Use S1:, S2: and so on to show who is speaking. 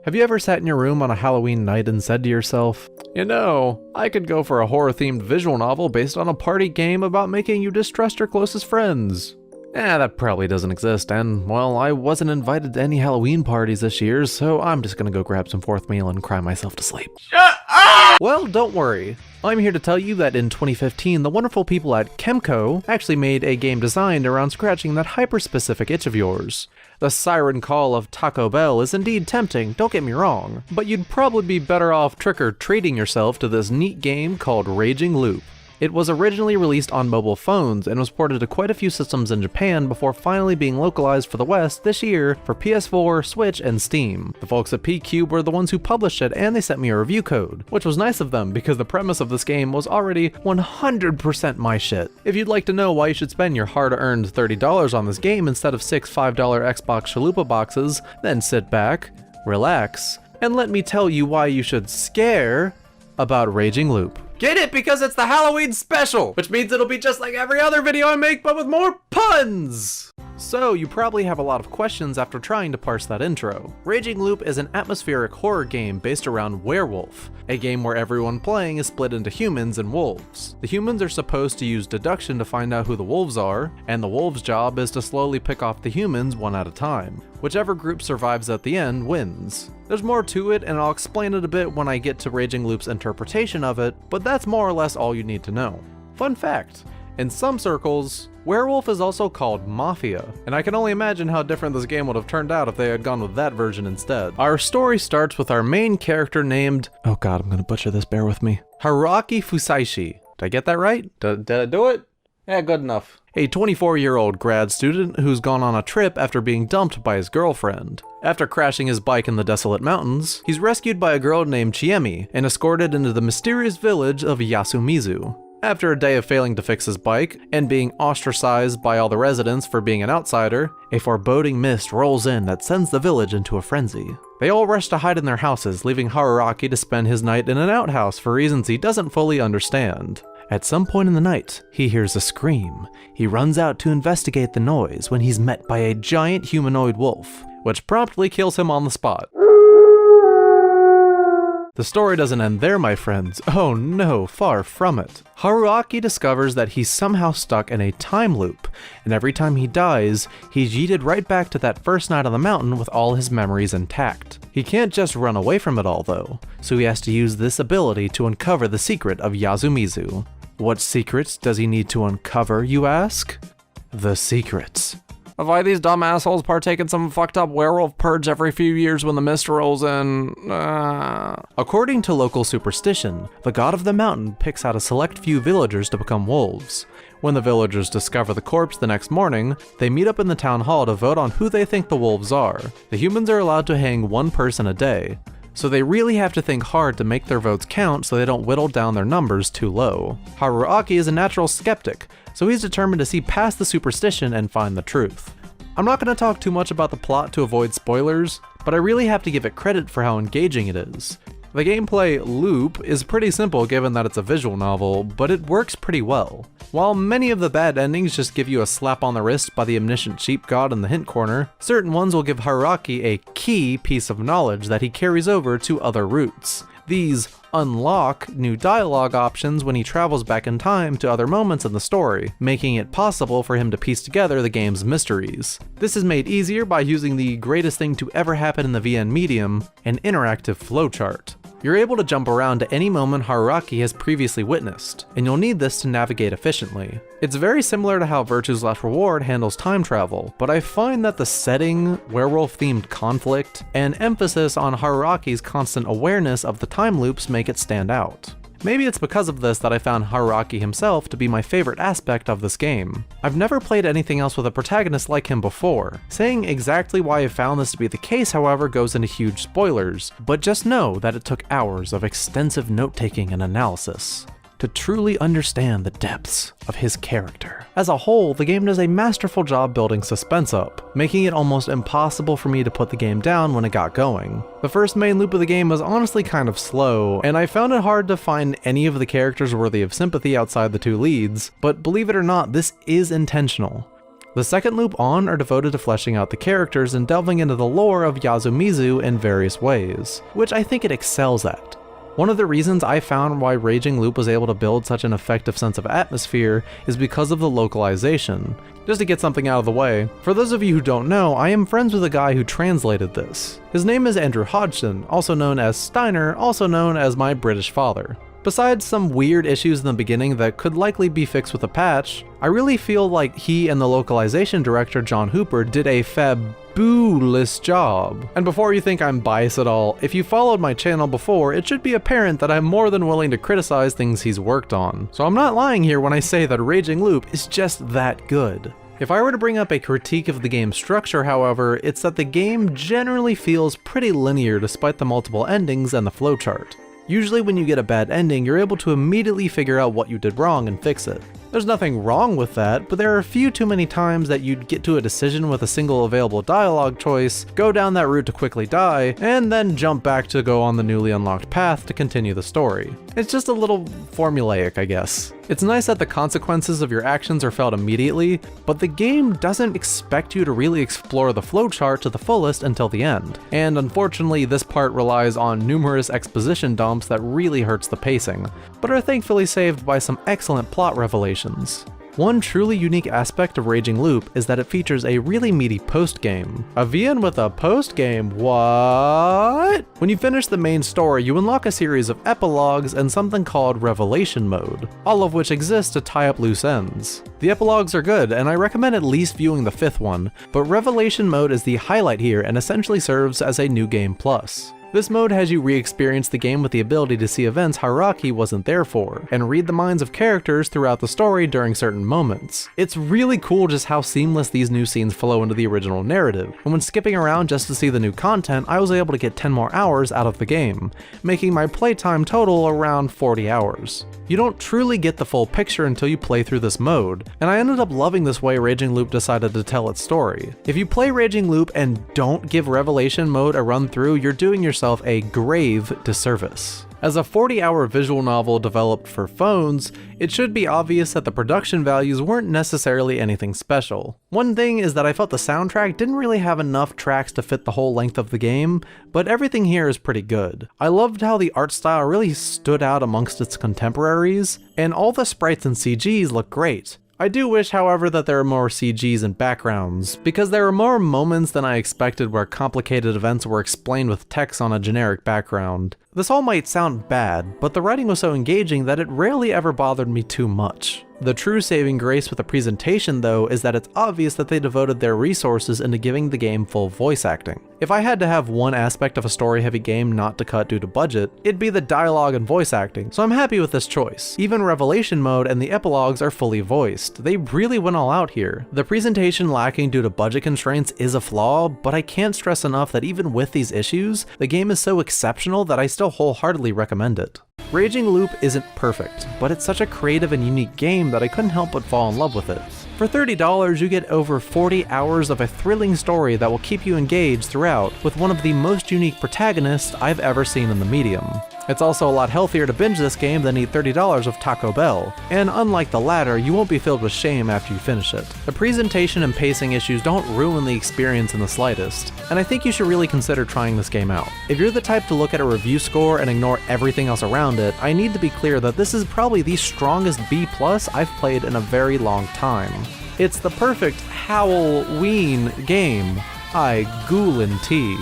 S1: Have you ever sat in your room on a Halloween night and said to yourself, you know, I could go for a horror-themed visual novel based on a party game about making you distrust your closest friends? That probably doesn't exist, and, well, I wasn't invited to any Halloween parties this year, so I'm just gonna go grab some fourth meal and cry myself to sleep. Shut up! Well, don't worry. I'm here to tell you that in 2015, the wonderful people at Chemco actually made a game designed around scratching that hyper-specific itch of yours. The siren call of Taco Bell is indeed tempting, don't get me wrong, but you'd probably be better off trick-or-treating yourself to this neat game called Raging Loop. It was originally released on mobile phones and was ported to quite a few systems in Japan before finally being localized for the West this year for PS4, Switch, and Steam. The folks at PQube were the ones who published it, and they sent me a review code, which was nice of them because the premise of this game was already 100% my shit. If you'd like to know why you should spend your hard-earned $30 on this game instead of 6 $5 Xbox Chalupa boxes, then sit back, relax, and let me tell you why you should scare about Raging Loop. Get it? Because it's the Halloween special, which means it'll be just like every other video I make, but with more puns! So, you probably have a lot of questions after trying to parse that intro. Raging Loop is an atmospheric horror game based around Werewolf, a game where everyone playing is split into humans and wolves. The humans are supposed to use deduction to find out who the wolves are, and the wolves' job is to slowly pick off the humans one at a time. Whichever group survives at the end wins. There's more to it, and I'll explain it a bit when I get to Raging Loop's interpretation of it, but that's more or less all you need to know. Fun fact, in some circles, Werewolf is also called Mafia, and I can only imagine how different this game would have turned out if they had gone with that version instead. Our story starts with our main character named, oh god, I'm gonna butcher this, bear with me, Haruaki Fusaishi. Did I get that right? Did I do it? Yeah, good enough. A 24-year-old grad student who's gone on a trip after being dumped by his girlfriend. After crashing his bike in the desolate mountains, he's rescued by a girl named Chiemi and escorted into the mysterious village of Yasumizu. After a day of failing to fix his bike, and being ostracized by all the residents for being an outsider, a foreboding mist rolls in that sends the village into a frenzy. They all rush to hide in their houses, leaving Haruaki to spend his night in an outhouse for reasons he doesn't fully understand. At some point in the night, he hears a scream. He runs out to investigate the noise when he's met by a giant humanoid wolf, which promptly kills him on the spot. The story doesn't end there, my friends. Oh no, far from it. Haruaki discovers that he's somehow stuck in a time loop, and every time he dies, he's yeeted right back to that first night on the mountain with all his memories intact. He can't just run away from it all though, so he has to use this ability to uncover the secret of Yasumizu. What secrets does he need to uncover, you ask? The secrets. Of why these dumb assholes partake in some fucked up werewolf purge every few years when the mist rolls in. According to local superstition, the god of the mountain picks out a select few villagers to become wolves. When the villagers discover the corpse the next morning, they meet up in the town hall to vote on who they think the wolves are. The humans are allowed to hang one person a day, so they really have to think hard to make their votes count so they don't whittle down their numbers too low. Haruaki is a natural skeptic, so he's determined to see past the superstition and find the truth. I'm not going to talk too much about the plot to avoid spoilers, but I really have to give it credit for how engaging it is. The gameplay loop is pretty simple given that it's a visual novel, but it works pretty well. While many of the bad endings just give you a slap on the wrist by the omniscient sheep god in the hint corner, certain ones will give Haruaki a key piece of knowledge that he carries over to other routes. These unlock new dialogue options when he travels back in time to other moments in the story, making it possible for him to piece together the game's mysteries. This is made easier by using the greatest thing to ever happen in the VN medium, an interactive flowchart. You're able to jump around to any moment Haruaki has previously witnessed, and you'll need this to navigate efficiently. It's very similar to how Virtue's Last Reward handles time travel, but I find that the setting, werewolf-themed conflict, and emphasis on Haruaki's constant awareness of the time loops make it stand out. Maybe it's because of this that I found Haruaki himself to be my favorite aspect of this game. I've never played anything else with a protagonist like him before. Saying exactly why I found this to be the case, however, goes into huge spoilers, but just know that it took hours of extensive note-taking and analysis to truly understand the depths of his character. As a whole, the game does a masterful job building suspense up, making it almost impossible for me to put the game down when it got going. The first main loop of the game was honestly kind of slow, and I found it hard to find any of the characters worthy of sympathy outside the two leads, but believe it or not, this is intentional. The second loop on are devoted to fleshing out the characters and delving into the lore of Yasumizu in various ways, which I think it excels at. One of the reasons I found why Raging Loop was able to build such an effective sense of atmosphere is because of the localization. Just to get something out of the way, for those of you who don't know, I am friends with a guy who translated this. His name is Andrew Hodgson, also known as Steiner, also known as my British father. Besides some weird issues in the beginning that could likely be fixed with a patch, I really feel like he and the localization director John Hooper did a fabulous job. And before you think I'm biased at all, if you followed my channel before, it should be apparent that I'm more than willing to criticize things he's worked on. So I'm not lying here when I say that Raging Loop is just that good. If I were to bring up a critique of the game's structure, however, it's that the game generally feels pretty linear despite the multiple endings and the flowchart. Usually when you get a bad ending, you're able to immediately figure out what you did wrong and fix it. There's nothing wrong with that, but there are a few too many times that you'd get to a decision with a single available dialogue choice, go down that route to quickly die, and then jump back to go on the newly unlocked path to continue the story. It's just a little formulaic, I guess. It's nice that the consequences of your actions are felt immediately, but the game doesn't expect you to really explore the flowchart to the fullest until the end. And unfortunately, this part relies on numerous exposition dumps that really hurts the pacing, but are thankfully saved by some excellent plot revelations. One truly unique aspect of Raging Loop is that it features a really meaty postgame. A VN with a postgame? What? When you finish the main story, you unlock a series of epilogues and something called Revelation Mode, all of which exist to tie up loose ends. The epilogues are good, and I recommend at least viewing the 5th one, but Revelation Mode is the highlight here and essentially serves as a new game plus. This mode has you re-experience the game with the ability to see events Hiraki wasn't there for, and read the minds of characters throughout the story during certain moments. It's really cool just how seamless these new scenes flow into the original narrative, and when skipping around just to see the new content, I was able to get 10 more hours out of the game, making my playtime total around 40 hours. You don't truly get the full picture until you play through this mode, and I ended up loving this way Raging Loop decided to tell its story. If you play Raging Loop and don't give Revelation Mode a run through, you're doing yourself a grave disservice. As a 40-hour visual novel developed for phones, it should be obvious that the production values weren't necessarily anything special. One thing is that I felt the soundtrack didn't really have enough tracks to fit the whole length of the game, but everything here is pretty good. I loved how the art style really stood out amongst its contemporaries, and all the sprites and CGs look great. I do wish, however, that there are more CGs and backgrounds, because there are more moments than I expected where complicated events were explained with text on a generic background. This all might sound bad, but the writing was so engaging that it rarely ever bothered me too much. The true saving grace with the presentation, though, is that it's obvious that they devoted their resources into giving the game full voice acting. If I had to have one aspect of a story-heavy game not to cut due to budget, it'd be the dialogue and voice acting, so I'm happy with this choice. Even Revelation Mode and the epilogues are fully voiced. They really went all out here. The presentation lacking due to budget constraints is a flaw, but I can't stress enough that even with these issues, the game is so exceptional that I still wholeheartedly recommend it. Raging Loop isn't perfect, but it's such a creative and unique game that I couldn't help but fall in love with it. For $30, you get over 40 hours of a thrilling story that will keep you engaged throughout, with one of the most unique protagonists I've ever seen in the medium. It's also a lot healthier to binge this game than eat $30 of Taco Bell, and unlike the latter, you won't be filled with shame after you finish it. The presentation and pacing issues don't ruin the experience in the slightest, and I think you should really consider trying this game out. If you're the type to look at a review score and ignore everything else around it, I need to be clear that this is probably the strongest B+ I've played in a very long time. It's the perfect Halloween game, I guarantee.